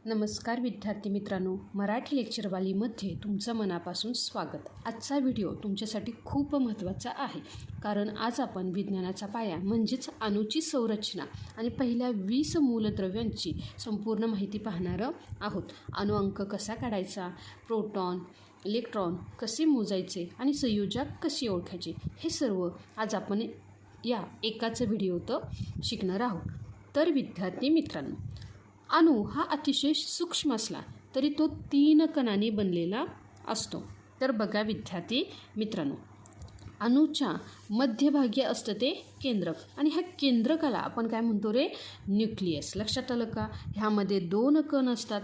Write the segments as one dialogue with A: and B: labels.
A: नमस्कार विद्यार्थी मित्रांनो, मराठी लेक्चरवालीमध्ये तुमचं मनापासून स्वागत. आजचा व्हिडिओ तुमच्यासाठी खूप महत्त्वाचा आहे, कारण आज आपण विज्ञानाचा पाया म्हणजेच अणूची संरचना आणि पहिल्या 20 मूलद्रव्यांची संपूर्ण माहिती पाहणार आहोत. अणू अंक कसा काढायचा, प्रोटॉन, इलेक्ट्रॉन कसे मोजायचे आणि संयोजक कशी ओळखायचे, हे सर्व आज आपण या एकाच व्हिडिओत शिकणार आहोत. तर विद्यार्थी मित्रांनो, अणू हा अतिशय सूक्ष्म असला तरी तो 3 कणांनी बनलेला असतो. तर बघा विद्यार्थी मित्रांनो, अणूच्या मध्यभागी असतं ते केंद्रक आणि ह्या केंद्रकाला आपण काय म्हणतो रे, न्यूक्लियस. लक्षात आलं का? ह्यामध्ये 2 कण असतात.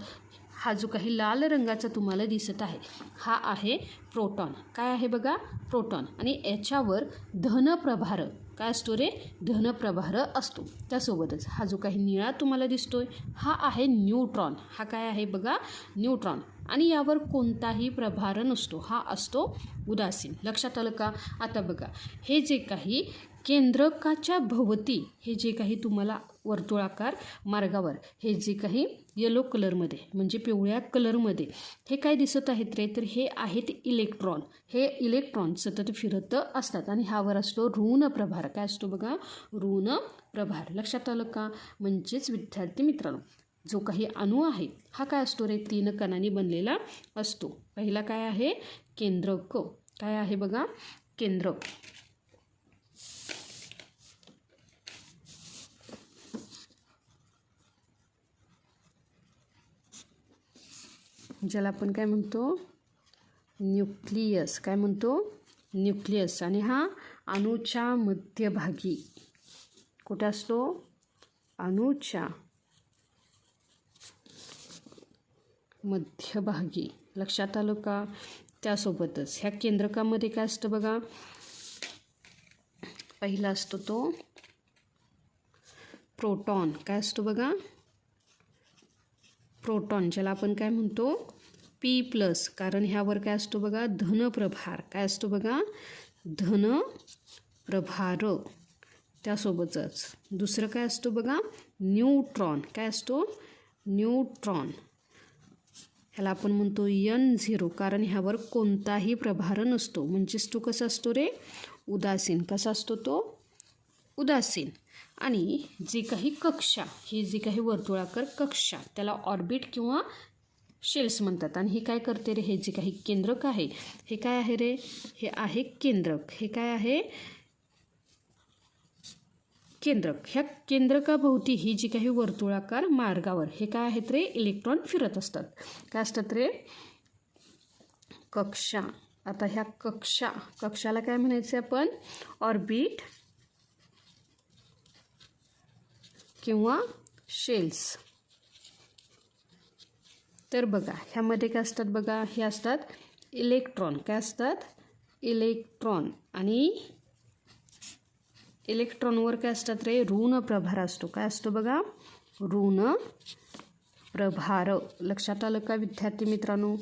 A: हा जो काही लाल रंगाचा तुम्हाला दिसत आहे हा आहे प्रोटॉन. काय आहे बघा, प्रोटॉन. आणि याच्यावर धनप्रभार काय असतो रे, धनप्रभार असतो. त्यासोबतच हा जो काही निळा तुम्हाला दिसतोय हा आहे न्यूट्रॉन. हा काय आहे बघा, न्यूट्रॉन. आणि यावर कोणताही प्रभार नसतो, हा असतो उदासीन. लक्षात आलं का? आता बघा, हे जे काही केंद्रकाच्या भोवती हे जे काही तुम्हाला वर्तुळाकार मार्गावर हे जे काही येलो कलरमध्ये म्हणजे पिवळ्या कलरमध्ये हे काय दिसत आहेत रे, तर हे आहेत इलेक्ट्रॉन. हे इलेक्ट्रॉन सतत फिरत असतात आणि ह्यावर असतो ऋण प्रभार. काय असतो बघा, ऋण प्रभार. लक्षात आलं का? म्हणजेच विद्यार्थी मित्रांनो, जो काही अणू आहे हा काय असतो रे, 3 कणांनी बनलेला असतो. पहिला काय आहे, केंद्रक. काय आहे बघा, केंद्रक. ज्याला आपण काय म्हणतो, न्यूक्लियस. काय म्हणतो, न्यूक्लियस. आणि हा अणूच्या मध्यभागी कुठे असतो, अणूच्या मध्यभागी. लक्षात आलं का? त्यासोबतच ह्या केंद्रकामध्ये काय असतं बघा, पहिला असतो तो प्रोटॉन. काय असतो बघा, प्रोटॉन. ज्याला आपण काय म्हणतो, P+. कारण ह्यावर काय असतो बघा, धनप्रभार. काय असतो बघा, धनप्रभार. त्यासोबतच दुसरं काय असतो बघा, न्यूट्रॉन. काय असतो, न्यूट्रॉन. ह्याला आपण म्हणतो N0. कारण ह्यावर कोणताही प्रभार नसतो. म्हणजेच तो कसा असतो रे, उदासीन. कसा असतो तो, उदासीन. आणि जे काही कक्षा, हे जे काही वर्तुळाकार कक्षा त्याला ऑर्बिट किंवा शेल्स म्हणतात. आणि हे काय करते रे, हे जे काही केंद्रक आहे हे काय आहे रे, हे आहे केंद्रक. हे काय आहे, केंद्रक. ह्या केंद्रकाभोवती ही जी काही वर्तुळाकार मार्गावर हे काय आहेत रे, इलेक्ट्रॉन फिरत असतात. काय असतात रे, कक्षा. आता ह्या कक्षाला काय म्हणायचं आपण, ऑर्बिट किंवा शेल्स. तर बघा ह्यामध्ये काय असतात बघा, हे असतात इलेक्ट्रॉन. काय असतात, इलेक्ट्रॉन. आणि इलेक्ट्रॉनवर काय असतात रे, ऋण प्रभार असतो. काय असतो बघा, ऋण प्रभार. लक्षात आलं का विद्यार्थी मित्रांनो?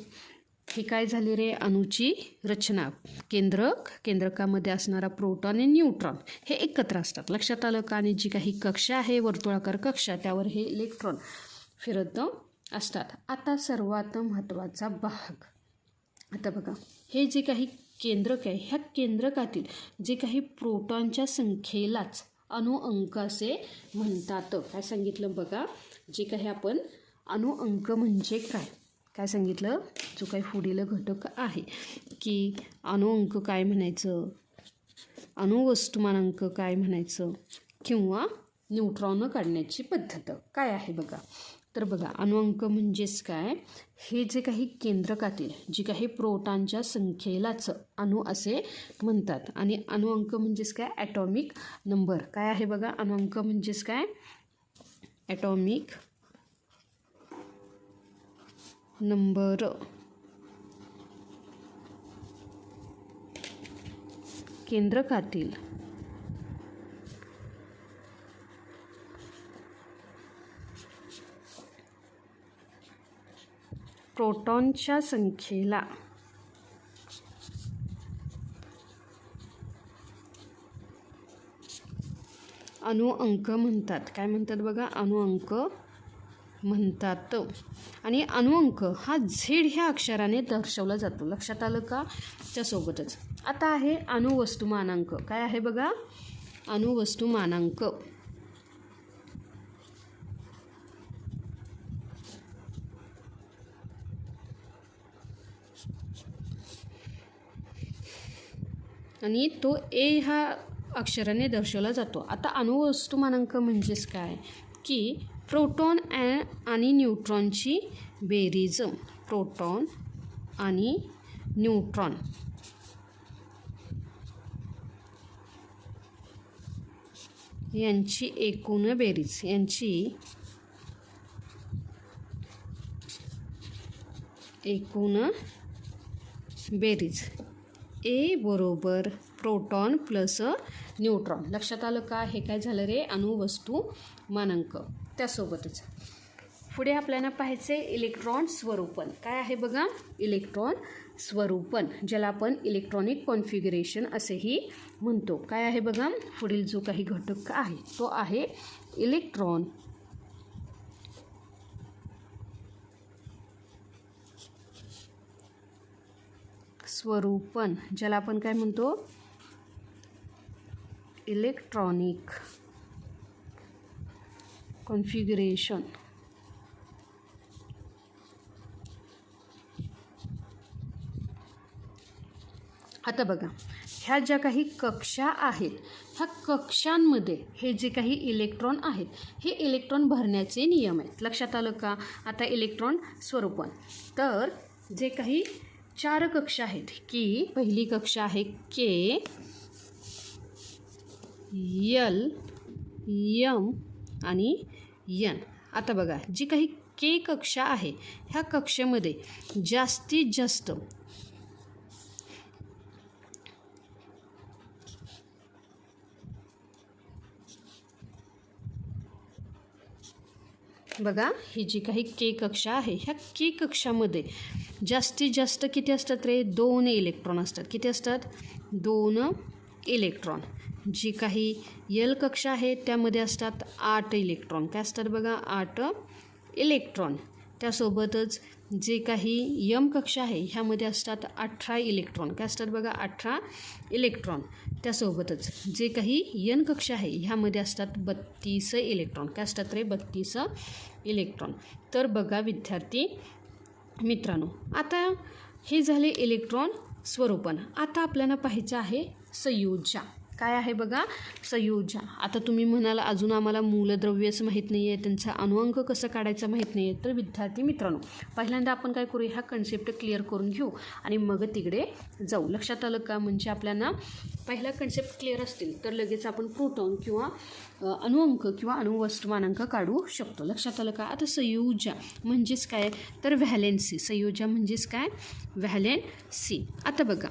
A: हे काय झाले रे, अणूची रचना. केंद्रकामध्ये असणारा प्रोटॉन आणि न्यूट्रॉन हे एकत्र असतात. लक्षात आलं का? आणि जी काही कक्षा आहे वर्तुळाकार कक्षा त्यावर हे इलेक्ट्रॉन फिरत असतात. आता सर्वात महत्त्वाचा भाग. आता बघा, हे जे काही केंद्रक आहे ह्या केंद्रकातील जे काही प्रोटॉनच्या संख्येलाच अणू अंक असे म्हणतात. काय सांगितलं बघा, जे काही आपण अणू अंक म्हणजे काय सांगितलं, जो काही पुढील घटक आहे की अणू अंक काय म्हणायचं, अणुवस्तुमानांक काय म्हणायचं, किंवा न्यूट्रॉन काढण्याची पद्धत काय आहे बघा. तर बघा, अणुअंक म्हणजेच काय, हे जे काही केंद्रकातील जी काही प्रोटॉनच्या संख्येलाच अणू असे म्हणतात. आणि अणुअंक म्हणजेच काय, ॲटॉमिक नंबर. काय आहे बघा, अणुअंक म्हणजेच काय, ॲटॉमिक नंबर. केंद्रकातील प्रोटॉनच्या संख्येला अणुअंक म्हणतात. काय म्हणतात बघा, अणुअंक म्हणतात. आणि अणुअंक हा झेड ह्या अक्षराने दर्शवला जातो. लक्षात आलं का? त्यासोबतच आता आहे अणुवस्तुमानांक. काय आहे बघा? अणुवस्तुमानांक. आणि तो ए ह्या अक्षराने दर्शवला जातो. आता अणुवस्तुमानांक म्हणजेच काय की प्रोटॉन आणि न्यूट्रॉनची बेरीज. प्रोटॉन आणि न्यूट्रॉन यांची एकूण बेरीज. यांची एकूण बेरीज. ए बरोबर प्रोटॉन प्लस न्यूट्रॉन. लक्षात आलं का? हे काय झालं रे? अणुवस्तुमानांक. त्यासोबतच पुढे आपल्याला पाहायचे इलेक्ट्रॉन स्वरूपन. काय आहे बघा? इलेक्ट्रॉन स्वरूपन, ज्याला आपण इलेक्ट्रॉनिक कॉन्फिगरेशन असेही म्हणतो. काय आहे बघा? पुढील जो काही घटक आहे तो आहे इलेक्ट्रॉन स्वरूपन, ज्याला आपण काय म्हणतो? Electronic configuration. आता बघा, ह्या ज्या काही कक्षा आहेत ह्या कक्षांमध्ये हे जे काही इलेक्ट्रॉन आहेत हे इलेक्ट्रॉन भरण्याचे नियम आहेत. लक्षात आलं का? आता इलेक्ट्रॉन स्वरूपन. तर जे काही 4 कक्षा आहेत की पहिली कक्षा आहे के, यल, यम आणि यन. आता बघा, जी काही के कक्षा आहे ह्या कक्षेमध्ये जास्तीत जास्त बघा, ही जी काही के कक्षा आहे ह्या के कक्षामध्ये जास्तीत जास्त किती असतात रे? 2 इलेक्ट्रॉन असतात. किती असतात? 2 इलेक्ट्रॉन. जी काही यल कक्षा आहे त्यामध्ये असतात 8 इलेक्ट्रॉन. काय असतात बघा? 8 इलेक्ट्रॉन. त्यासोबतच जे काही यम कक्षा आहे ह्यामध्ये असतात 18 इलेक्ट्रॉन. काय असतात बघा? 18 इलेक्ट्रॉन. त्यासोबतच जे काही यन कक्षा आहे ह्यामध्ये असतात 32 इलेक्ट्रॉन. काय असतात रे? 32 इलेक्ट्रॉन. तर बघा विद्यार्थी मित्रांनो, आता हे झाले इलेक्ट्रॉन स्वरूपन. आता आपल्याला पाहायचं आहे संयोज्या. काय आहे बघा? संयोज्या. आता तुम्ही म्हणाल अजून आम्हाला मूलद्रव्यच माहीत नाही आहे, त्यांचा अणुअंक कसं काढायचं माहीत नाही आहे. तर विद्यार्थी मित्रांनो, पहिल्यांदा आपण काय करू? ह्या कन्सेप्ट क्लिअर करून घेऊ आणि मग तिकडे जाऊ. लक्षात आलं का? म्हणजे आपल्याला पहिला कन्सेप्ट क्लिअर असतील तर लगेच आपण प्रोटॉन किंवा अणुअंक किंवा अणुवस्तुमानांक काढू शकतो. लक्षात आलं का? आता संयोज्या म्हणजेच काय? तर व्हॅलेन्सी. संयोज्या म्हणजेच काय? व्हॅलेन्सी. आता बघा,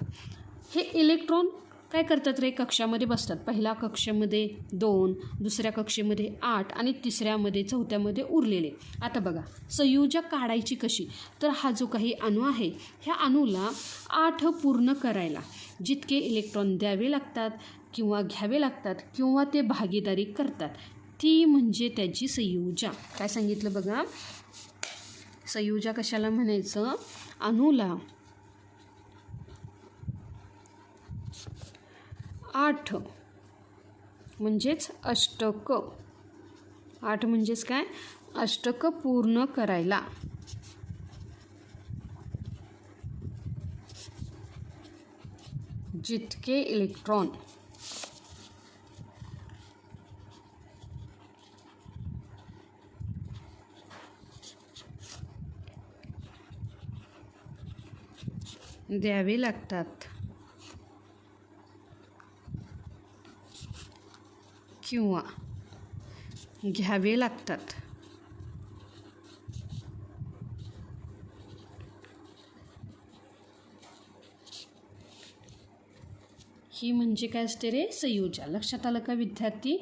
A: हे इलेक्ट्रॉन काय करतात रे? कक्षामध्ये बसतात. पहिल्या कक्षेमध्ये 2, दुसऱ्या कक्षेमध्ये 8 आणि तिसऱ्यामध्ये, चौथ्यामध्ये उरलेले. आता बघा, संयोज्या काढायची कशी? तर हा जो काही अणू आहे ह्या अणूला 8 पूर्ण करायला जितके इलेक्ट्रॉन द्यावे लागतात किंवा घ्यावे लागतात किंवा ते भागीदारी करतात ती म्हणजे त्याची संयोज्या. काय सांगितलं बघा? संयोज्या कशाला म्हणायचं? अणूला 8 म्हणजेच अष्टक. 8 म्हणजेच काय? अष्टक पूर्ण करायला जितके इलेक्ट्रॉन द्यावे लागतात किंवा घ्यावे लागतात ही म्हणजे काय असते रे? संयोज्या. लक्षात आलं का विद्यार्थी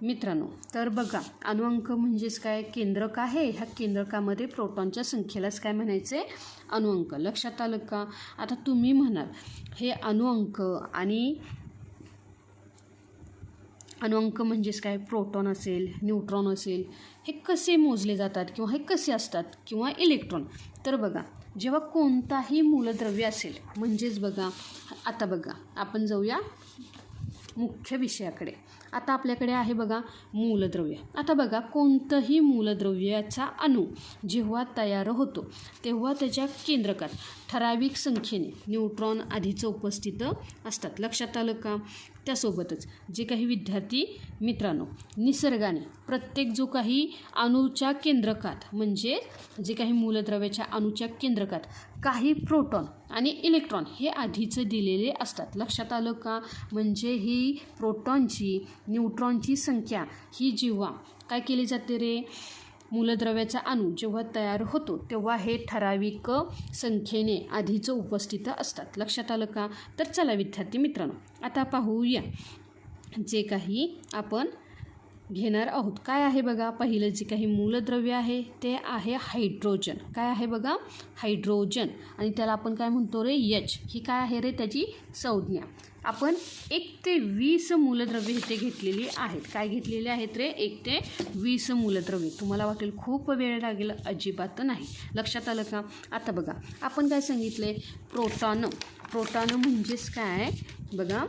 A: मित्रांनो? तर बघा, अणुअंक म्हणजेच काय? केंद्रक आहे. ह्या केंद्रकामध्ये प्रोटॉनच्या संख्येलाच काय म्हणायचे? अणुअंक. लक्षात आलं का? आता तुम्ही म्हणाल हे अणुअंक आणि अणुअंक म्हणजेच काय, प्रोटॉन असेल, न्यूट्रॉन असेल, हे कसे मोजले जातात किंवा हे कसे असतात, किंवा इलेक्ट्रॉन. तर बघा, जेव्हा कोणताही मूलद्रव्य असेल, म्हणजेच बघा, आता बघा आपण जाऊया मुख्य विषयाकडे. आता आपल्याकडे आहे बघा मूलद्रव्य. आता बघा, कोणतंही मूलद्रव्याचा अणू जेव्हा तयार होतो तेव्हा त्याच्या केंद्रकात ठराविक संख्येने न्यूट्रॉन आधीचं उपस्थित असतात. लक्षात आलं का? त्यासोबतच जे काही विद्यार्थी मित्रांनो, निसर्गाने प्रत्येक जो काही अणूच्या केंद्रकात, म्हणजे जे काही मूलद्रव्याच्या अणूच्या केंद्रकात काही प्रोटॉन आणि इलेक्ट्रॉन हे आधीचं दिलेले असतात. लक्षात आलं का? म्हणजे ही प्रोटॉनची, न्यूट्रॉनची संख्या ही जेव्हा काय केली जाते रे, मूलद्रव्याचा अणू जेव्हा तयार होतो तेव्हा हे ठराविक संख्येने आधीचं उपस्थित असतात. लक्षात आलं का? तर चला विद्यार्थी मित्रांनो, आता पाहूया जे काही आपण घेणार आहोत. काय आहे बघा, पहिलं जे काही मूलद्रव्य आहे ते आहे हायड्रोजन. काय आहे बघा, हायड्रोजन. आणि त्याला आपण काय म्हणतो रे, एच. ही काय आहे रे त्याची संज्ञा. आपण 1 ते 20 मूलद्रव्य इथे घेतलेली आहेत. काय घेतलेले आहेत रे, 1 ते 20 मूलद्रव्य. तुम्हाला वाटेल खूप वेळ लागेल, अजिबात नाही. लक्षात आलं का? आता बघा, आपण काय सांगितले, प्रोटॉन. प्रोटॉन म्हणजेच काय बघा,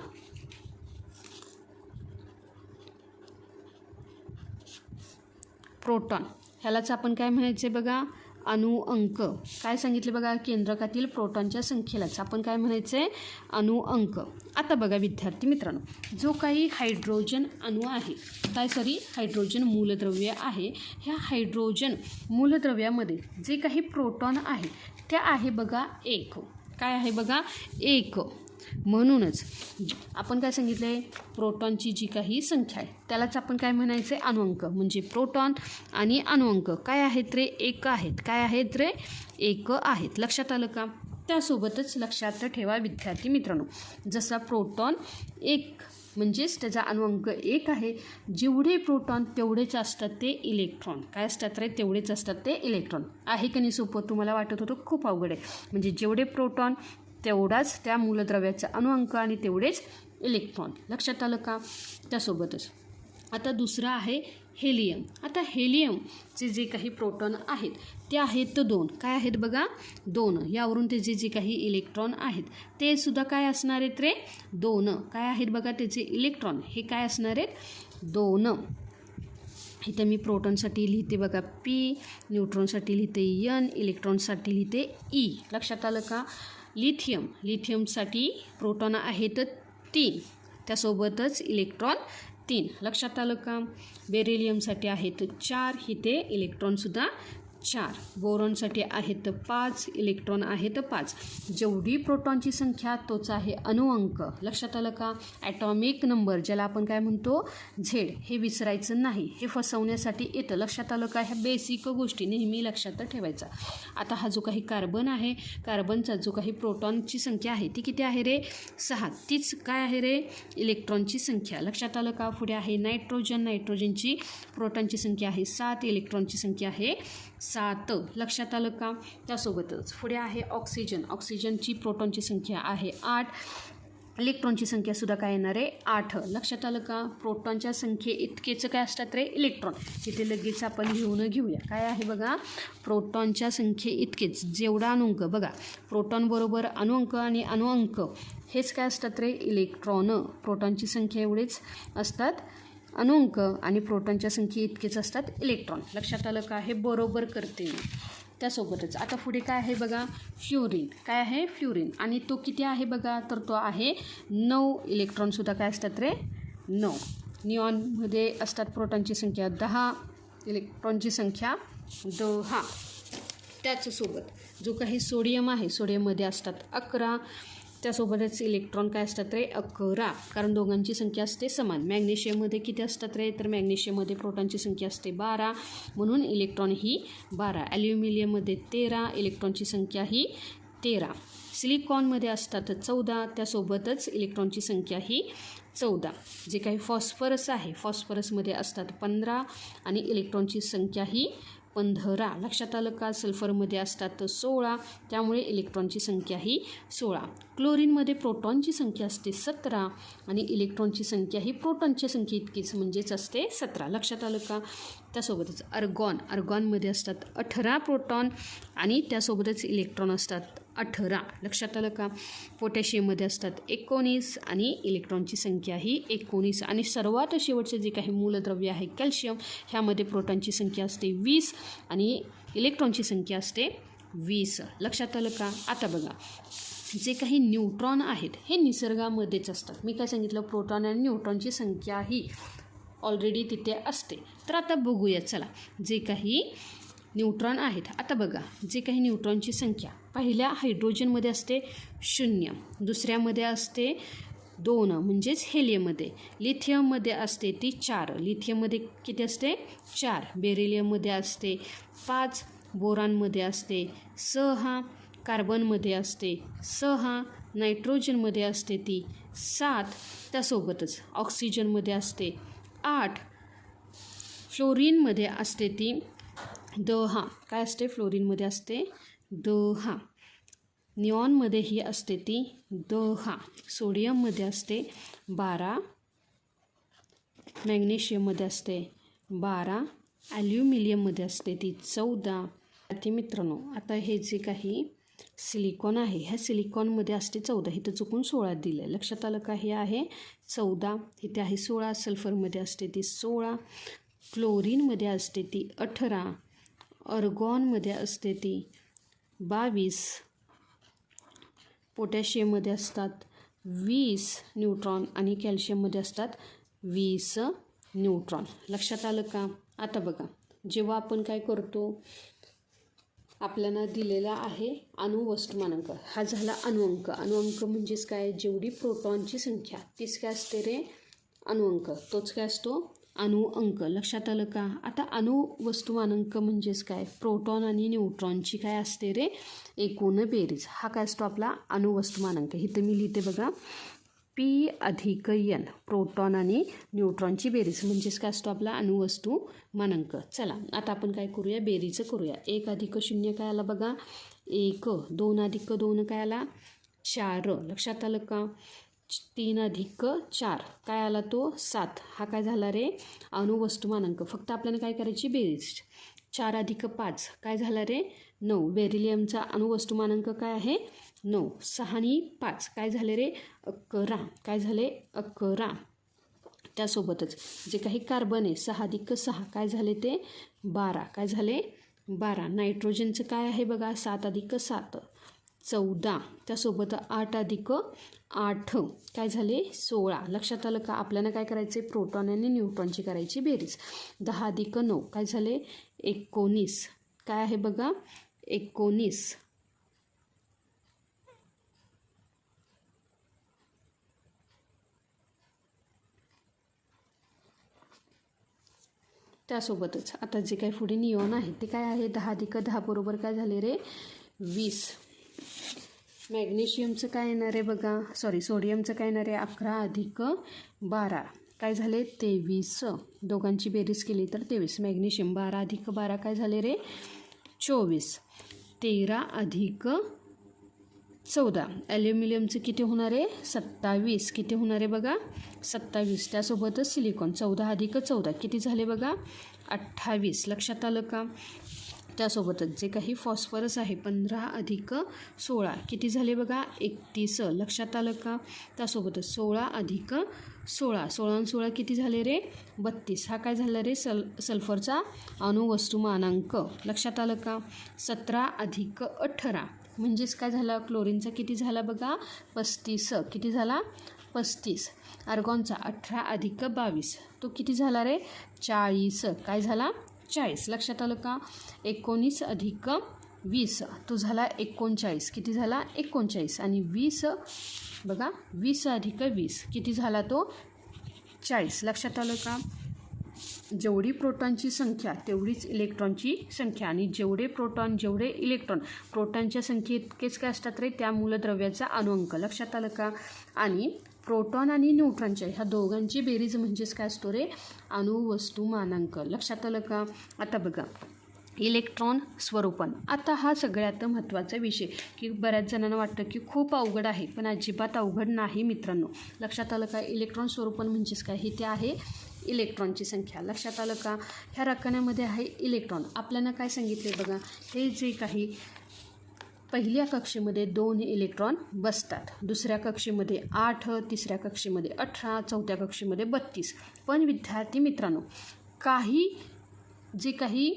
A: प्रोटॉन ह्यालाच आपण काय म्हणायचे बघा, अणुअंक. काय सांगितले बघा, केंद्रकातील प्रोटॉनच्या संख्येलाच आपण काय म्हणायचे, अणुअंक. आता बघा विद्यार्थी मित्रांनो, जो काही हायड्रोजन अणू आहे, हायड्रोजन मूलद्रव्य आहे, ह्या हायड्रोजन मूलद्रव्यामध्ये जे काही प्रोटॉन आहे ते आहे बघा 1. काय आहे बघा, 1. म्हणूनच आपण काय सांगितले, प्रोटॉनची जी काही संख्या आहे त्यालाच आपण काय म्हणायचे, अणुअंक. म्हणजे प्रोटॉन आणि अणुअंक काय आहेत रे, 1 आहेत. काय आहेत रे, 1 आहेत. लक्षात आलं का? त्यासोबतच लक्षात ठेवा विद्यार्थी मित्रांनो, जसा प्रोटॉन 1 म्हणजेच त्याचा अणुअंक 1 आहे, जेवढे प्रोटॉन तेवढेच असतात ते इलेक्ट्रॉन. काय असतात रे, तेवढेच असतात ते इलेक्ट्रॉन. आहे की नाही सोपं? तुम्हाला वाटत होतं खूप अवघड आहे. म्हणजे जेवढे प्रोटॉन तेवढाच त्या मूलद्रव्याचा अणुअंक आणि तेवढेच इलेक्ट्रॉन. लक्षात आलं का? त्यासोबतच आता दुसरं आहे हेलियम. आता हेलियमचे जे काही प्रोटॉन आहेत ते आहेत 2. काय आहेत बघा, 2. यावरून त्याचे जे काही इलेक्ट्रॉन आहेत ते सुद्धा काय असणार आहेत रे, 2. काय आहेत बघा त्याचे इलेक्ट्रॉन, हे काय असणार आहेत, 2. इथे मी प्रोटॉनसाठी लिहिते बघा P, न्यूट्रॉनसाठी लिहिते N, इलेक्ट्रॉनसाठी लिहिते E. लक्षात आलं का? लिथियमसाठी प्रोटॉन आहेत 3, त्यासोबतच इलेक्ट्रॉन 3. लक्षात आलं का? बेरिलियमसाठी आहेत 4, इथे इलेक्ट्रॉनसुद्धा 4. बोरॉनसाठी आहेत 5, इलेक्ट्रॉन आहेत 5. जेवढी प्रोटॉनची संख्या तोच आहे अणुअंक. लक्षात आलं का? ॲटॉमिक नंबर ज्याला आपण काय म्हणतो, झेड, हे विसरायचं नाही, हे फसवण्यासाठी येतं. लक्षात आलं का? ह्या बेसिक गोष्टी नेहमी लक्षात ठेवायचा. आता हा जो काही कार्बन आहे, कार्बनचा जो काही प्रोटॉनची संख्या आहे ती किती आहे रे, 6. तीच काय आहे रे, इलेक्ट्रॉनची संख्या. लक्षात आलं का? पुढे आहे नायट्रोजन. नायट्रोजनची प्रोटॉनची संख्या आहे 7, इलेक्ट्रॉनची संख्या आहे 7. लक्षात आलं का? त्यासोबतच पुढे आहे ऑक्सिजन. ऑक्सिजनची प्रोटॉनची संख्या आहे 8, इलेक्ट्रॉनची संख्यासुद्धा काय येणार आहे, 8. लक्षात आलं का? प्रोटॉनच्या संख्ये इतकेच काय असतात रे, इलेक्ट्रॉन. तिथे लगेच आपण घेऊया. काय आहे बघा, प्रोटॉनच्या संख्ये इतकेच जेवढा अणुअंक. बघा, प्रोटॉन बरोबर अणुअंक आणि अणुअंक हेच काय असतात रे, इलेक्ट्रॉन. प्रोटॉनची संख्या एवढेच असतात अणुअंक आणि प्रोटॉनच्या संख्ये इतकेच असतात इलेक्ट्रॉन. लक्षात आलं का? हे बरोबर करते मी. त्यासोबतच आता पुढे काय आहे बघा, फ्लोरीन. काय आहे, फ्लोरीन. आणि तो किती आहे बघा, तर तो आहे 9. इलेक्ट्रॉनसुद्धा काय असतात रे, 9. निऑनमध्ये असतात प्रोटॉनची संख्या 10, इलेक्ट्रॉनची संख्या 10. त्याचसोबत जो काही सोडियम आहे, सोडियममध्ये असतात 11, त्यासोबतच इलेक्ट्रॉन काय असतात रे, 11, कारण दोघांची संख्या असते समान. मॅग्नेशियममध्ये किती असतात रे, तर मॅग्नेशियममध्ये प्रोटॉनची संख्या असते 12, म्हणून इलेक्ट्रॉन ही 12. ॲल्युमिनियममध्ये 13, इलेक्ट्रॉनची संख्या ही 13. सिलिकॉनमध्ये असतात 14, त्यासोबतच इलेक्ट्रॉनची संख्या ही 14. जे काही फॉस्फरस आहे, फॉस्फरसमध्ये असतात 15 आणि इलेक्ट्रॉनची संख्या ही 15. लक्षात आलं का? सल्फरमध्ये असतात 16, त्यामुळे इलेक्ट्रॉनची संख्या ही 16. क्लोरीनमध्ये प्रोटॉनची संख्या असते 17 आणि इलेक्ट्रॉनची संख्या ही प्रोटॉनच्या संख्येइतकीच म्हणजेच असते 17. लक्षात आलं का? त्यासोबतच अर्गॉनमध्ये असतात 18 प्रोटॉन आणि त्यासोबतच इलेक्ट्रॉन असतात 18. लक्षात आलं का? पोटॅशियममध्ये असतात 19 आणि इलेक्ट्रॉनची संख्या ही 19. आणि सर्वात शेवटचे जे काही मूलद्रव्य आहे कॅल्शियम, ह्यामध्ये प्रोटॉनची संख्या असते 20 आणि इलेक्ट्रॉनची संख्या असते 20. लक्षात आलं का? आता बघा, जे काही न्यूट्रॉन आहेत हे निसर्गामध्येच असतात. मी काय सांगितलं? प्रोटॉन आणि न्यूट्रॉनची संख्या ही ऑलरेडी तिथे असते. तर आता बघूया चला, जे काही न्यूट्रॉन आहेत. आता बघा, जे काही न्यूट्रॉनची संख्या पहिल्या हायड्रोजनमध्ये असते 0, दुसऱ्यामध्ये असते 2 म्हणजेच हेलियममध्ये, लिथियममध्ये असते ती 4, लिथियममध्ये किती असते? 4, बेरिलियममध्ये असते 5, बोरानमध्ये असते 6, कार्बनमध्ये असते 6, नायट्रोजनमध्ये असते ती 7, त्यासोबतच ऑक्सिजनमध्ये असते 8, फ्लोरीनमध्ये असते ती 10. काय असते? फ्लोरीनमध्ये असते 10. निऑनमध्ये ही असते ती 10. सोडियममध्ये असते 12, मॅग्नेशियममध्ये असते 12, ॲल्युमिनियममध्ये असते ती 14. विद्यार्थी मित्रांनो, आता हे जे काही सिलिकॉन आहे, ह्या सिलिकॉनमध्ये असते 14. इथं चुकून 16 दिलं आहे. लक्षात आलं का? हे आहे 14, इथे आहे 16. सल्फरमध्ये असते ती 16, क्लोरीनमध्ये असते ती 18, अर्गॉनमध्ये असते ती 22, पोटॅशियममध्ये असतात 20 न्यूट्रॉन आणि कॅल्शियममध्ये असतात 20 न्यूट्रॉन. लक्षात आलं का? आता बघा, जेव्हा आपण काय करतो, आपल्याला दिलेला आहे अणुवस्तुमानांक, हा झाला अणुअंक. अणुअंक म्हणजेच काय? जेवढी प्रोटॉनची संख्या तीच काय असते रे? अणुअंक. तोच काय असतो? अणुअंक. लक्षात आलं का? आता अणुवस्तुमानांक म्हणजेच काय? प्रोटॉन आणि न्यूट्रॉनची काय असते रे? एकूण बेरीज. हा काय असतो आपला अणुवस्तुमानांक. इथं मी लिहिते बघा, P+N, प्रोटॉन आणि न्यूट्रॉनची बेरीज म्हणजेच काय असतो आपला अणुवस्तुमानांक. चला आता आपण काय करूया? बेरीज करूया. 1 + 0 काय आला बघा? 1. 2 + 2 काय आला? 4. लक्षात आलं का? 3 + 4 काय आला तो? 7. हा काय झाला रे? अणुवस्तुमानांक. फक्त आपल्याला काय करायची? बेरीज. 4 + 5 काय झाला रे? 9. बेरिलियमचा अणुवस्तुमानांक काय आहे? 9. 6 आणि 5 काय झाले रे? 11. काय झाले? 11. त्यासोबतच जे काही कार्बन आहे 6 + 6 काय झाले ते? 12. काय झाले? 12. नायट्रोजनचं काय आहे बघा? 7 + 7 14. त्यासोबत 8 + 8 काय झाले? 16. लक्षात आलं का? आपल्याला काय करायचे? प्रोटॉन आणि न्यूट्रॉनची करायची बेरीज. 10 + 9 काय झाले? 19. काय आहे बघा? 19. त्यासोबतच आता जे काही पुढे निऑन आहे ते काय आहे? 10 + 10 बरोबर काय झाले रे? 20. मॅग्नेशियमचं काय येणार आहे बघा? सोडियमचं काय येणार आहे? 11 + 12 काय झाले? 23. दोघांची बेरीज केली तर 23. मॅग्नेशियम 12 + 12 काय झाले रे? 24. 13 + 14. ॲल्युमिनियमचं किती होणार आहे? 27. किती होणार आहे बघा? 27. त्यासोबतच सिलिकॉन 14 + 14 किती झाले बघा? 28. लक्षात आलं का? त्यासोबतच जे काही फॉस्फरस आहे 15 + 16 किती झाले बघा? 31. लक्षात आलं का? त्यासोबतच 16 + 16 16 आणि 16 किती झाले रे? 32. हा काय झाला रे? सल्फरचा अणुवस्तुमानांक. लक्षात आलं का? 17 + 18 म्हणजेच काय झाला? क्लोरीनचा किती झाला बघा? 35. किती झाला? 35. आर्गॉनचा 18 + 22 तो किती झाला रे? 40. काय झाला? 40. लक्षात आलं का? 19 + 20 तो झाला 39. किती झाला? 39. आणि 20 बघा, 20 + 20 किती झाला तो? 40. लक्षात आलं का? जेवढी प्रोटॉनची संख्या तेवढीच इलेक्ट्रॉनची संख्या आणि जेवढे प्रोटॉन जेवढे इलेक्ट्रॉन प्रोटॉनच्या संख्येइतकेच काय असतात रे? त्या मूलद्रव्याचा अणुअंक. लक्षात आलं का? आणि प्रोटॉन आणि न्यूट्रॉनच्या ह्या दोघांची बेरीज म्हणजेच काय असतो रे? अणुवस्तुमानांक. लक्षात आलं का? आता बघा, इलेक्ट्रॉन स्वरूपन. आता हा सगळ्यात महत्त्वाचा विषय की बऱ्याच जणांना वाटतं की खूप अवघड आहे, पण अजिबात अवघड नाही मित्रांनो. लक्षात आलं का? इलेक्ट्रॉन स्वरूपन म्हणजेच काय? हे ते आहे इलेक्ट्रॉनची संख्या. लक्षात आलं का? ह्या रकान्यामध्ये आहे इलेक्ट्रॉन. आपल्याला काय सांगितले बघा, हे जे काही पहिल्या कक्षेमध्ये 2 इलेक्ट्रॉन बसतात, दुसऱ्या कक्षेमध्ये 8, तिसऱ्या कक्षेमध्ये 18, चौथ्या कक्षेमध्ये 32. पण विद्यार्थी मित्रांनो, जे काही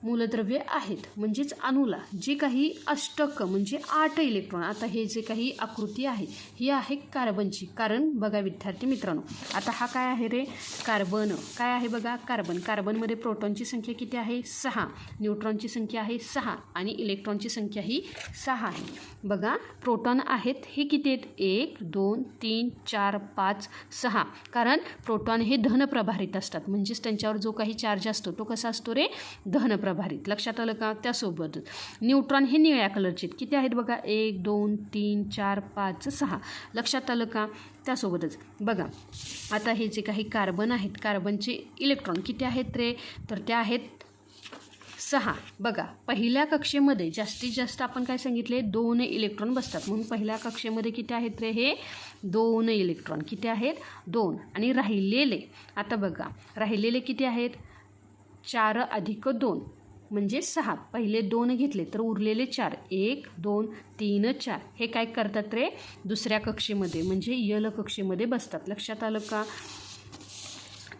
A: मूलद्रव्ये आहेत म्हणजेच अणूला जे काही अष्टक म्हणजे 8 इलेक्ट्रॉन, आता हे जे काही आकृती आहे ही आहे कार्बनची. कारण बघा विद्यार्थी मित्रांनो, आता हा काय आहे रे? कार्बन. काय आहे बघा? कार्बन. कार्बनमध्ये प्रोटॉनची संख्या किती आहे? 6, न्यूट्रॉनची संख्या आहे 6 आणि इलेक्ट्रॉनची संख्या ही 6 आहे. बघा प्रोटॉन आहेत हे किती आहेत? 1, 2, 3, 4, 5, 6. कारण प्रोटॉन हे धनप्रभारित असतात, म्हणजेच त्यांच्यावर जो काही चार्ज असतो तो कसा असतो रे? धनप्रभारित. लक्षात आलं का? त्यासोबत न्यूट्रॉन हे निळ्या कलरचे किती आहेत बघा? 1, 2, 3, 4, 5, 6. लक्षात आलं का? त्यासोबतच बघा आता हे जे काही कार्बन आहेत, कार्बनचे इलेक्ट्रॉन किती आहेत रे? तर ते आहेत 6. बघा पहिल्या कक्षेमध्ये जास्तीत जास्त आपण काय सांगितले? 2 इलेक्ट्रॉन बसतात, म्हणून पहिल्या कक्षेमध्ये किती आहेत रे? हे 2 इलेक्ट्रॉन. किती आहेत? 2. आणि राहिलेले, आता बघा राहिलेले किती आहेत? 4 अधिक 2 म्हणजे 6. पहिले 2 घेतले तर उरलेले 4. 1, 2, 3, 4 हे काय करतात रे? दुसऱ्या कक्षेमध्ये म्हणजे यल कक्षेमध्ये बसतात. लक्षात आलं का?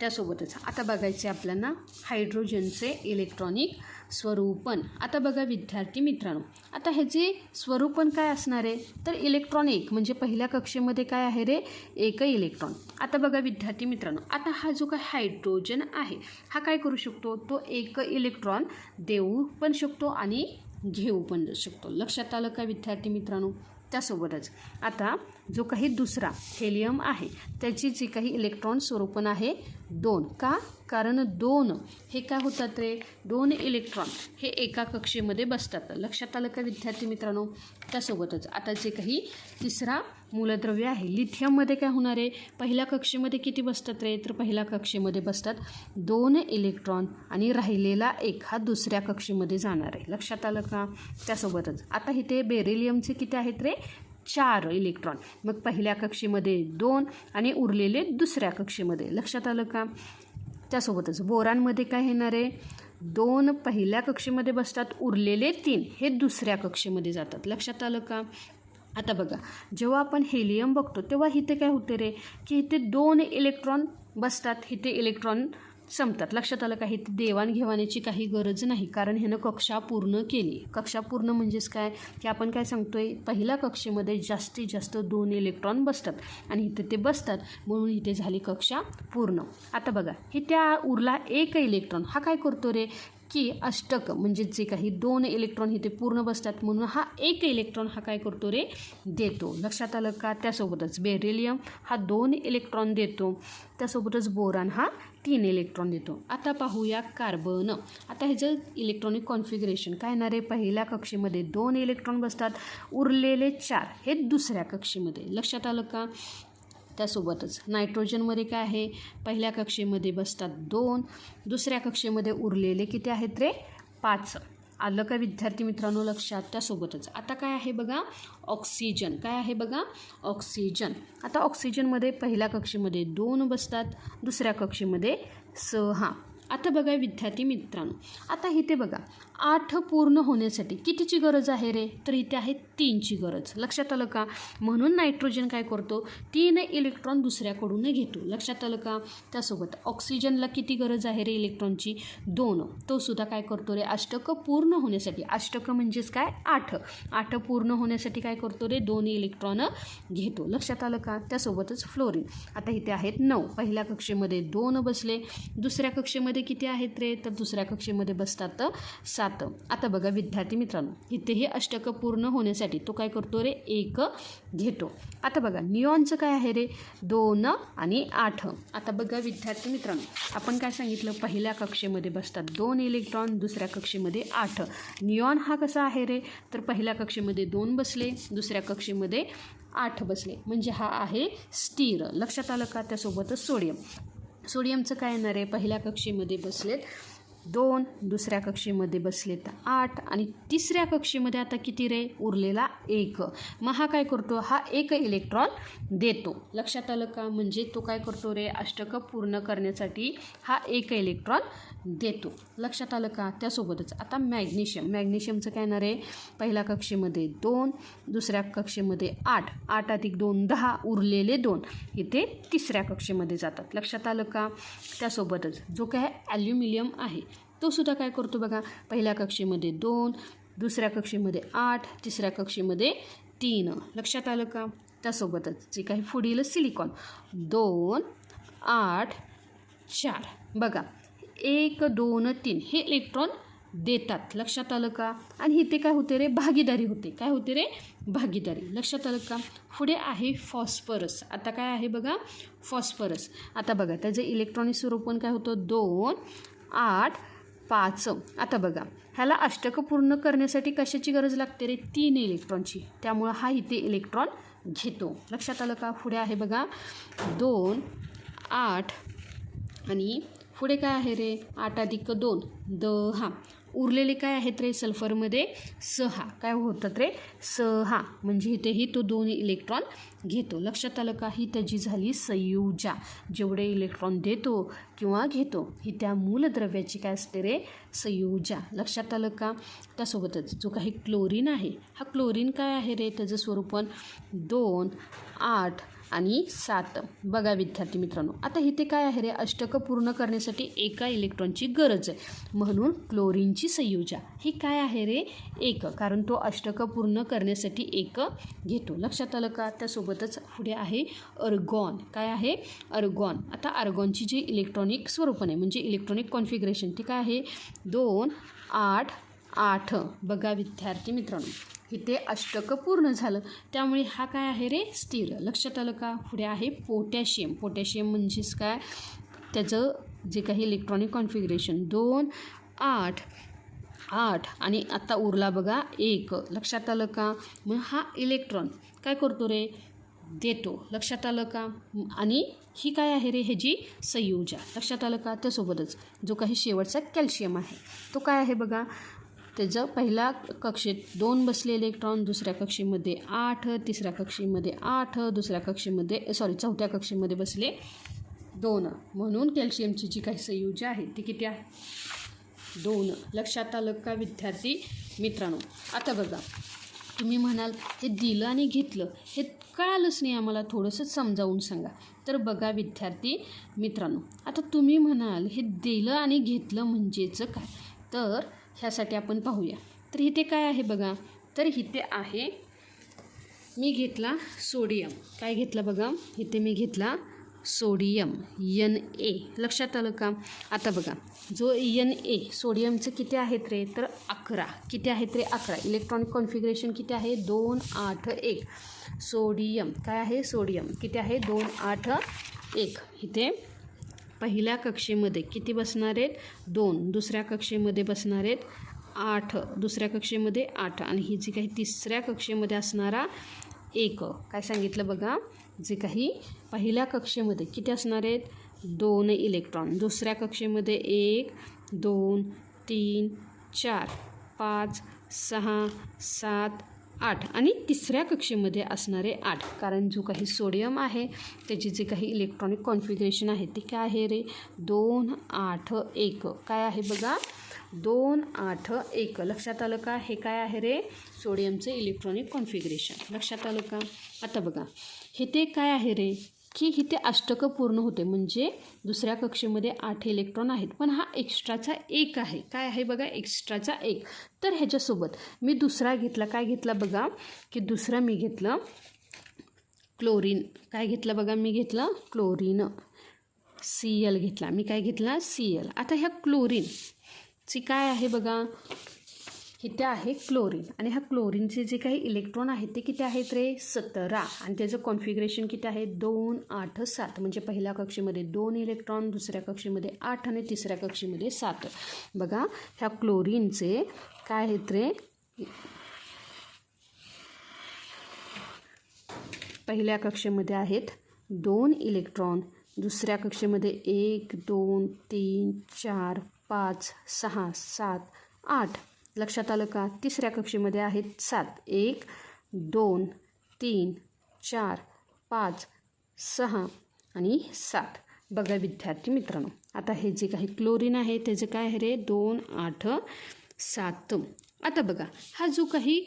A: त्यासोबतच आता बघायचे आपल्याला हायड्रोजनचे इलेक्ट्रॉनिक स्वरूपन. आता बघा विद्यार्थी मित्रांनो, आता ह्याचे स्वरूपन काय असणार आहे? तर इलेक्ट्रॉन 1 म्हणजे पहिल्या कक्षेमध्ये काय आहे रे? 1 इलेक्ट्रॉन. आता बघा विद्यार्थी मित्रांनो, आता हा जो काय हायड्रोजन आहे हा काय करू शकतो? तो 1 इलेक्ट्रॉन देऊ पण शकतो आणि घेऊ पण शकतो. लक्षात आलं का विद्यार्थी मित्रांनो? त्यासोबतच आता जो काही दुसरा हेलियम आहे त्याची जी काही इलेक्ट्रॉन स्वरूपन आहे 2. का? कारण 2 हे काय होतात रे? 2 इलेक्ट्रॉन हे एका कक्षेमध्ये बसतात. लक्षात आलं का विद्यार्थी मित्रांनो? त्यासोबतच आता जे काही तिसरा मूलद्रव्य आहे लिथियममध्ये काय होणार आहे? पहिल्या कक्षेमध्ये किती बसतात रे? तर पहिल्या कक्षेमध्ये बसतात 2 इलेक्ट्रॉन आणि राहिलेला 1 हा दुसऱ्या कक्षेमध्ये जाणार आहे. लक्षात आलं का? त्यासोबतच आता इथे बेरिलियमचे किती आहेत रे? 4 इलेक्ट्रॉन. मग पहिल्या कक्षेमध्ये 2 आणि उरलेले दुसऱ्या कक्षेमध्ये. लक्षात आलं का? त्यासोबतच बोरानमध्ये काय येणार आहे? 2 पहिल्या कक्षेमध्ये बसतात, उरलेले 3 हे दुसऱ्या कक्षेमध्ये जातात. लक्षात आलं का? आता बघा जेव्हा आपण हेलियम बघतो तेव्हा इथे काय होते रे? की इथे 2 इलेक्ट्रॉन बसतात, इथे इलेक्ट्रॉन संपतात. लक्षात आलं का? इथे देवाणघेवाणीची काही गरज नाही, कारण ह्यानं कक्षा पूर्ण केली. कक्षा पूर्ण म्हणजेच काय? की आपण काय सांगतोय? पहिल्या कक्षेमध्ये जास्तीत जास्त 2 इलेक्ट्रॉन बसतात आणि इथे ते बसतात म्हणून इथे झाली कक्षा पूर्ण. आता बघा इथे उरला 1 इलेक्ट्रॉन. हा काय करतो रे? की अष्टक म्हणजे जे काही 2 इलेक्ट्रॉन इथे पूर्ण बसतात म्हणून हा 1 इलेक्ट्रॉन हा काय करतो रे? देतो. लक्षात आलं का? त्यासोबतच बेरिलियम हा 2 इलेक्ट्रॉन देतो, त्यासोबतच बोरान हा 3 इलेक्ट्रॉन देतो. आता पाहूया कार्बन. आता ह्याचं इलेक्ट्रॉनिक कॉन्फिगरेशन काय येणार आहे? पहिल्या कक्षेमध्ये 2 इलेक्ट्रॉन बसतात, उरलेले 4 हे दुसऱ्या कक्षेमध्ये. लक्षात आलं का? त्यासोबतच नायट्रोजनमध्ये काय आहे? पहिल्या कक्षेमध्ये बसतात 2, दुसऱ्या कक्षेमध्ये उरलेले किती आहेत रे? 5. आलं का विद्यार्थी मित्रांनो लक्षात? त्यासोबतच आता काय आहे बघा? ऑक्सिजन. काय आहे बघा? ऑक्सिजन. आता ऑक्सिजनमध्ये पहिल्या कक्षेमध्ये 2 बसतात, दुसऱ्या कक्षेमध्ये 6. आता बघा विद्यार्थी मित्रांनो, आता इथे बघा 8 पूर्ण होण्यासाठी कितीची गरज आहे रे? तर इथे आहे 3ची गरज. लक्षात आलं का? म्हणून नायट्रोजन काय करतो? 3 इलेक्ट्रॉन दुसऱ्याकडून घेतो. लक्षात आलं का? त्यासोबत ऑक्सिजनला किती गरज आहे रे इलेक्ट्रॉनची? 2. तो सुद्धा काय करतो रे? अष्टक पूर्ण होण्यासाठी, अष्टक म्हणजेच काय? 8 पूर्ण होण्यासाठी काय करतो रे? 2 इलेक्ट्रॉन घेतो. लक्षात आलं का? त्यासोबतच फ्लोरीन. आता इथे आहेत 9. पहिल्या कक्षेमध्ये 2 बसले, दुसऱ्या कक्षेमध्ये किती आहेत रे? तर दुसऱ्या कक्षेमध्ये बसतात 7. आता बघा विद्यार्थी मित्रांनो, इथे हे अष्टक पूर्ण होण्यासाठी तो काय करतो रे? 1 घेतो. आता बघा निऑनचं काय आहे रे? 2 आणि 8. आता बघा विद्यार्थी मित्रांनो, आपण काय सांगितलं? पहिल्या कक्षेमध्ये बसतात 2 इलेक्ट्रॉन, दुसऱ्या कक्षेमध्ये 8. निऑन हा कसा आहे रे? तर पहिल्या कक्षेमध्ये 2 बसले, दुसऱ्या कक्षेमध्ये 8 बसले, म्हणजे हा आहे स्थिर. लक्षात आलं का? त्यासोबतच सोडियम. सोडियमचं काय येणार आहे? पहिल्या कक्षेमध्ये बसलेत 2, दुसऱ्या कक्षेमध्ये बसले तर 8 आणि तिसऱ्या कक्षेमध्ये आता किती रे उरलेला 1. मग हा काय करतो, हा 1 इलेक्ट्रॉन देतो. लक्षात आलं का? म्हणजे तो काय करतो रे, अष्टक पूर्ण करण्यासाठी हा 1 इलेक्ट्रॉन देतो. लक्षात आलं का? त्यासोबतच आता मॅग्नेशियमचं काय येणार आहे, पहिल्या कक्षेमध्ये 2, दुसऱ्या कक्षेमध्ये 8, 8 अधिक 2 10, उरलेले 2 इथे तिसऱ्या कक्षेमध्ये जातात. लक्षात आलं का? त्यासोबतच जो काय ॲल्युमिनियम आहे तो सुद्धा काय करतो बघा, पहिल्या कक्षेमध्ये 2, दुसऱ्या कक्षेमध्ये 8, तिसऱ्या कक्षेमध्ये 3. लक्षात आलं का? त्यासोबतच जे काही पुढील सिलिकॉन 2, 8, 4 बघा 1, 2, 3 हे इलेक्ट्रॉन देतात. लक्षात आलं का? आणि इथे काय होते रे, भागीदारी होते. काय होते रे, भागीदारी. लक्षात आलं का? पुढे आहे फॉस्फरस. आता काय आहे बघा, फॉस्फरस. आता बघा त्याचं इलेक्ट्रॉनिक स्वरूप पण काय होतं, 2, 8, 5. आता बघा ह्याला अष्टक पूर्ण करण्यासाठी कशाची गरज लागते रे, 3 इलेक्ट्रॉनची. त्यामुळं हा इथे इलेक्ट्रॉन घेतो. लक्षात आलं का? पुढे आहे बघा 2, 8 आणि पुढे काय आहे रे, 8 अधिक 2 10. उरलेले काय आहेत रे, सल्फरमध्ये 6. काय होतात रे, 6. म्हणजे इथेही तो 2 इलेक्ट्रॉन घेतो. लक्षात आलं का? ही त्याची झाली संयुजा. जेवढे इलेक्ट्रॉन देतो किंवा घेतो ही त्या मूलद्रव्याची काय असते रे, संयुजा. लक्षात आलं का? त्यासोबतच जो काही क्लोरीन आहे, हा क्लोरीन काय आहे रे, त्याचं स्वरूपण 2, 8 आणि 7. बघा विद्यार्थी मित्रांनो, आता इथे काय आहे रे, अष्टक पूर्ण करण्यासाठी 1 इलेक्ट्रॉनची गरज आहे. म्हणून क्लोरीनची संयुजा ही काय आहे रे, 1. कारण तो अष्टक पूर्ण करण्यासाठी 1 घेतो. लक्षात आलं का? त्यासोबतच पुढे आहे अर्गॉन. काय आहे, अर्गॉन. आता अर्गॉनची जी इलेक्ट्रॉनिक स्वरूपण आहे म्हणजे इलेक्ट्रॉनिक कॉन्फिगरेशन ती काय आहे, 2, 8, 8. बघा विद्यार्थी मित्रांनो, इथे अष्टक पूर्ण झालं त्यामुळे हा काय आहे रे, स्थिर. लक्षात आलं का? पुढे आहे पोटॅशियम. पोटॅशियम म्हणजेच काय, त्याचं जे काही इलेक्ट्रॉनिक कॉन्फिगरेशन 2, 8, 8 आणि आता उरला बघा 1. लक्षात आलं का? मग हा इलेक्ट्रॉन काय करतो रे, देतो. लक्षात आलं का? आणि ही काय आहे रे, ह्याची संयुजा. लक्षात आलं का? त्यासोबतच जो काही शेवटचा कॅल्शियम आहे तो काय आहे बघा, त्याचं पहिल्या कक्षेत 2 बसले इलेक्ट्रॉन, दुसऱ्या कक्षेमध्ये 8, तिसऱ्या कक्षेमध्ये 8, दुसऱ्या कक्षेमध्ये चौथ्या कक्षेमध्ये बसले 2. म्हणून कॅल्शियमची जी काही संयुजा आहे ती किती आहे, 2. लक्षात आलं का विद्यार्थी मित्रांनो? आता बघा तुम्ही म्हणाल हे दिलं आणि घेतलं हे कळालंच नाही आम्हाला, थोडंसं समजावून सांगा. तर बघा विद्यार्थी मित्रांनो, आता तुम्ही म्हणाल हे दिलं आणि घेतलं म्हणजेच काय, तर ह्यासाठी आपण पाहूया. तर इथे काय आहे बघा, तर इथे आहे मी घेतला सोडियम. काय घेतलं बघा, इथे मी घेतला सोडियम Na. लक्षात आलं का? आता बघा जो Na सोडियमचं किती आहेत रे, तर 11. किती आहेत रे, 11. इलेक्ट्रॉनिक कॉन्फिगरेशन किती आहे, 2, 8, 1. सोडियम काय आहे, सोडियम किती आहे, 2, 8, 1. इथे पहिल्या कक्षेमध्ये किती बसणार आहेत, 2. दुसऱ्या कक्षेमध्ये बसणार आहेत 8, दुसऱ्या कक्षेमध्ये 8 आणि ही जी काही तिसऱ्या कक्षेमध्ये असणारा 1. काय सांगितलं बघा, जे काही पहिल्या कक्षेमध्ये किती असणार आहेत, 2 इलेक्ट्रॉन. दुसऱ्या कक्षेमध्ये 1, 2, 3, 4, 5, 6, 7, 8 आणि तिसऱ्या कक्षेमध्ये असणारे 8. कारण जो काही सोडियम आहे त्याची जे काही इलेक्ट्रॉनिक कॉन्फिगरेशन आहे ते काय आहे रे, 2, 8, 1. काय आहे बघा, 2, 8, 1. लक्षात आलं का? हे काय आहे रे, सोडियमचं इलेक्ट्रॉनिक कॉन्फिगरेशन. लक्षात आलं का? आता बघा हे ते काय आहे रे, की इथे अष्टक पूर्ण होते म्हणजे दुसऱ्या कक्षेमध्ये 8 इलेक्ट्रॉन आहेत पण हा एक्स्ट्राचा 1 आहे. काय आहे बघा, एक्स्ट्राचा 1. तर ह्याच्यासोबत मी दुसरा घेतला. काय घेतला बघा, की दुसरा मी घेतलं क्लोरीन. काय घेतलं बघा, मी घेतलं क्लोरीन, Cl घेतला. मी काय घेतला, Cl. आता ह्या क्लोरीनची काय आहे बघा, इथे आहे क्लोरीन आणि ह्या क्लोरीनचे जे काही इलेक्ट्रॉन आहेत ते किती आहेत रे, 17. आणि त्याचं कॉन्फिगरेशन किती आहे, 2, 8, 7. म्हणजे पहिल्या कक्षेमध्ये 2 इलेक्ट्रॉन, दुसऱ्या कक्षेमध्ये 8 आणि तिसऱ्या कक्षेमध्ये 7. बघा ह्या क्लोरीनचे काय आहेत रे, पहिल्या कक्षेमध्ये आहेत 2 इलेक्ट्रॉन, दुसऱ्या कक्षेमध्ये 1, 2, 3, 4, 5 6 7 8. लक्षात आलं का? तिसऱ्या कक्षेमध्ये आहेत 7. 1 2 3 4 5 6 आणि 7. बघा विद्यार्थी मित्रांनो, आता हे जे काही क्लोरीन आहे त्याचं काय आहे रे? 2 8 7. आता बघा, हा जो काही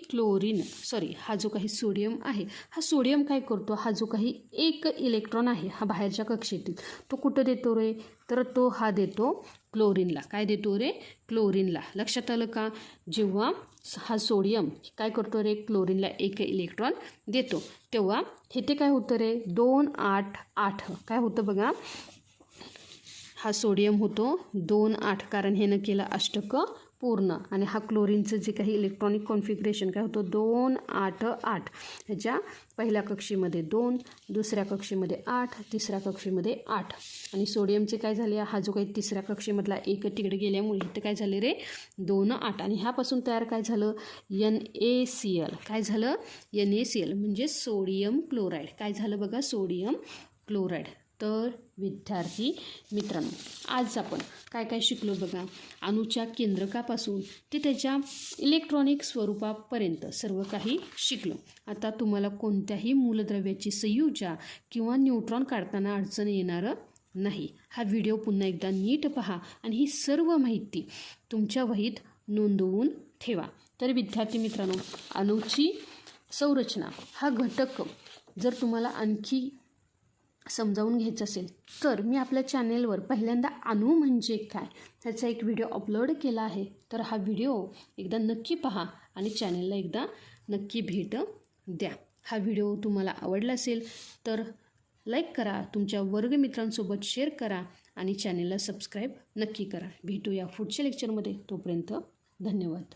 A: हा जो काही सोडियम आहे, हा सोडियम काय करतो? हा जो काही एक इलेक्ट्रॉन आहे हा बाहेरच्या कक्षेतील, तो कुठं देतो रे? तर तो हा देतो क्लोरीनला. काय देतो रे? क्लोरीनला. लक्षात आलं का? जेव्हा हा सोडियम काय करतो रे? क्लोरीनला एक इलेक्ट्रॉन देतो, तेव्हा हे ते काय होतं रे? 2 8 8. काय होतं बघा? हा सोडियम होतो 2 8, कारण हे न केलं अष्टक पूर्ण. आणि हा क्लोरीनचं जे काही इलेक्ट्रॉनिक कॉन्फिगरेशन काय होतं? 2 8 8. ह्याच्या पहिल्या कक्षेमध्ये 2, दुसऱ्या कक्षेमध्ये 8, तिसऱ्या कक्षेमध्ये 8. आणि सोडियमचे काय झाले? हा जो काही तिसऱ्या कक्षेमधला एक तिकडे गेल्यामुळे इथं काय झाले रे? 2 8. आणि ह्यापासून तयार काय झालं? NaCl. काय झालं? NaCl म्हणजे सोडियम क्लोराईड. काय झालं बघा? Sodium chloride. तर विद्यार्थी मित्रांनो, आज आपण काय काय शिकलो बघा? अणूच्या केंद्रकापासून ते त्याच्या इलेक्ट्रॉनिक स्वरूपापर्यंत सर्व काही शिकलो. आता तुम्हाला कोणत्याही मूलद्रव्याची संयुजा किंवा न्यूट्रॉन काढताना अडचण येणार नाही. हा व्हिडिओ पुन्हा एकदा नीट पहा आणि ही सर्व माहिती तुमच्या वहीत नोंदवून ठेवा. तर विद्यार्थी मित्रांनो, अणूची संरचना हा घटक जर तुम्हाला आणखी समजावून घ्यायचं असेल तर मी आपल्या चॅनेलवर पहिल्यांदा अणू म्हणजे काय ह्याचा एक व्हिडिओ अपलोड केला आहे. तर हा व्हिडिओ एकदा नक्की पहा आणि चॅनेलला एकदा नक्की भेट द्या. हा व्हिडिओ तुम्हाला आवडला असेल तर लाईक करा, तुमच्या वर्गमित्रांसोबत शेअर करा आणि चॅनेलला सबस्क्राईब नक्की करा. भेटूया पुढच्या लेक्चरमध्ये. तोपर्यंत धन्यवाद.